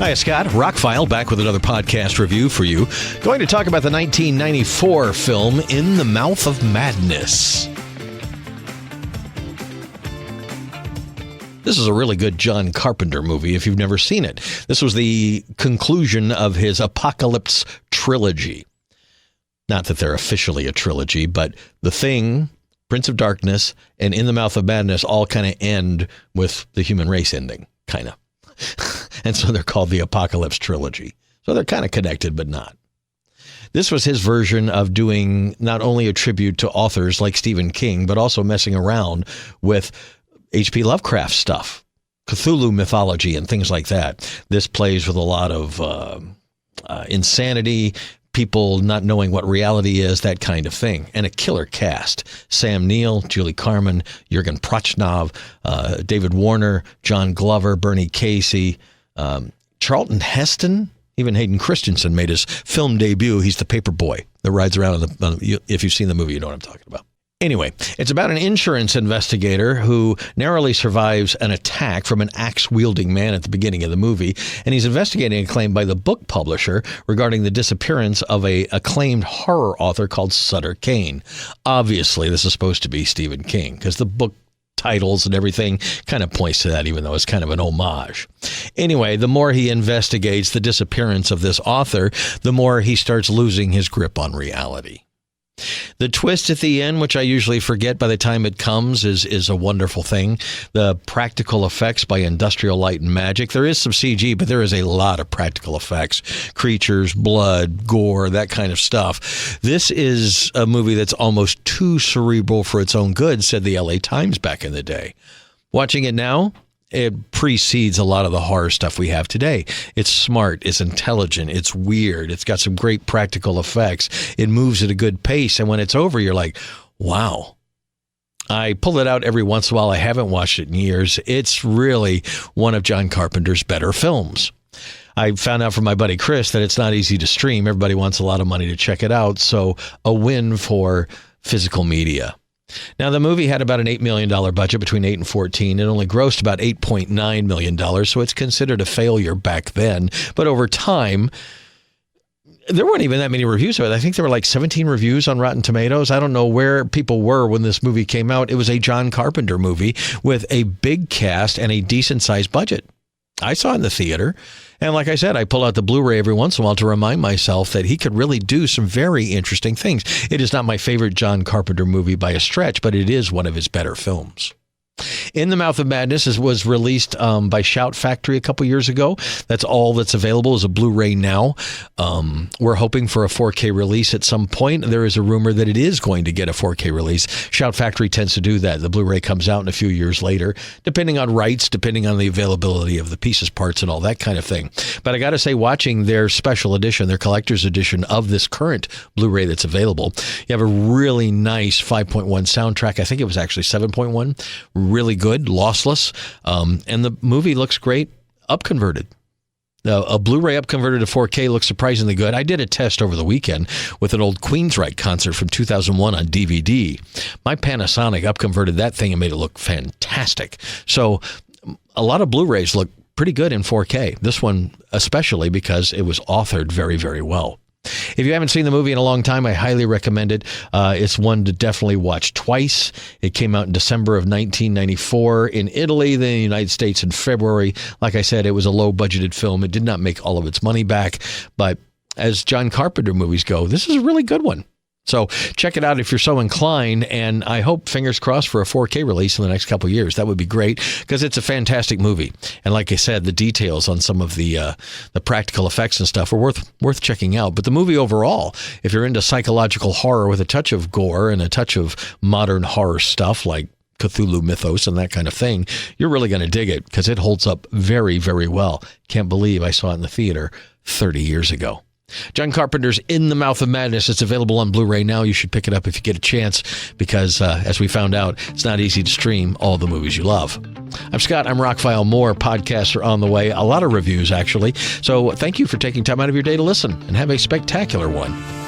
Hi, Scott. ROCKFILE back with another podcast review for you. Going to talk about the 1994 film In the Mouth of Madness. This is a really good John Carpenter movie if you've never seen it. This was the conclusion of his Apocalypse trilogy. Not that they're officially a trilogy, but The Thing, Prince of Darkness, and In the Mouth of Madness all kind of end with the human race ending, kind of. And so they're called the Apocalypse trilogy. So they're kind of connected, but not. This was his version of doing not only a tribute to authors like Stephen King, but also messing around with H.P. Lovecraft stuff, Cthulhu mythology and things like that. This plays with a lot of insanity, people not knowing what reality is, that kind of thing. And a killer cast. Sam Neill, Julie Carmen, Jürgen Prochnov, David Warner, John Glover, Bernie Casey, Charlton Heston. Even Hayden Christensen made his film debut. He's the paper boy that rides around. If you've seen the movie, you know what I'm talking about. Anyway, it's about an insurance investigator who narrowly survives an attack from an axe-wielding man at the beginning of the movie, and he's investigating a claim by the book publisher regarding the disappearance of a acclaimed horror author called Sutter Kane. Obviously, this is supposed to be Stephen King, because the book titles and everything kind of points to that, even though it's kind of an homage. Anyway, the more he investigates the disappearance of this author, the more he starts losing his grip on reality. The twist at the end, which I usually forget by the time it comes, is a wonderful thing. The practical effects by Industrial Light and Magic. There is some CG, but there is a lot of practical effects. Creatures, blood, gore, that kind of stuff. This is a movie that's almost too cerebral for its own good, said the LA Times back in the day. Watching it now, it precedes a lot of the horror stuff we have today. It's smart, it's intelligent, it's weird, it's got some great practical effects, it moves at a good pace, and when it's over, you're like, wow. I pull it out every once in a while. I haven't watched it in years. It's really one of John Carpenter's better films. I found out from my buddy Chris that it's not easy to stream. Everybody wants a lot of money to check it out, so a win for physical media. Now, the movie had about an $8 million budget between 8 and 14. It only grossed about $8.9 million, so it's considered a failure back then. But over time, there weren't even that many reviews of it. I think there were like 17 reviews on Rotten Tomatoes. I don't know where people were when this movie came out. It was a John Carpenter movie with a big cast and a decent-sized budget. I saw it in the theater. And like I said, I pull out the Blu-ray every once in a while to remind myself that he could really do some very interesting things. It is not my favorite John Carpenter movie by a stretch, but it is one of his better films. In the Mouth of Madness was released by Shout Factory a couple years ago. That's all that's available is a Blu-ray now. We're hoping for a 4K release at some point. There is a rumor that it is going to get a 4K release. Shout Factory tends to do that. The Blu-ray comes out in a few years later, depending on rights, depending on the availability of the pieces, parts, and all that kind of thing. But I got to say, watching their special edition, their collector's edition of this current Blu-ray that's available, you have a really nice 5.1 soundtrack. I think it was actually 7.1. Really good, lossless, and the movie looks great upconverted. A Blu-ray upconverted to 4K looks surprisingly good. I did a test over the weekend with an old Queensryche concert from 2001 on DVD. My Panasonic upconverted that thing and made it look fantastic. So a lot of Blu-rays look pretty good in 4K. This one especially because it was authored very, very well. If you haven't seen the movie in a long time, I highly recommend it. It's one to definitely watch twice. It came out in December of 1994 in Italy, then in the United States in February. Like I said, it was a low-budgeted film. It did not make all of its money back, but as John Carpenter movies go, this is a really good one. So check it out if you're so inclined, and I hope, fingers crossed, for a 4K release in the next couple of years. That would be great, because it's a fantastic movie. And like I said, the details on some of the practical effects and stuff are worth checking out. But the movie overall, if you're into psychological horror with a touch of gore and a touch of modern horror stuff like Cthulhu mythos and that kind of thing, you're really going to dig it, because it holds up very, very well. Can't believe I saw it in the theater 30 years ago. John Carpenter's In the Mouth of Madness. It's available on Blu-ray now. You should pick it up if you get a chance, because as we found out, it's not easy to stream all the movies you love. I'm Scott. I'm ROCKFILE. More podcasts are on the way. A lot of reviews, actually. So thank you for taking time out of your day to listen, and have a spectacular one.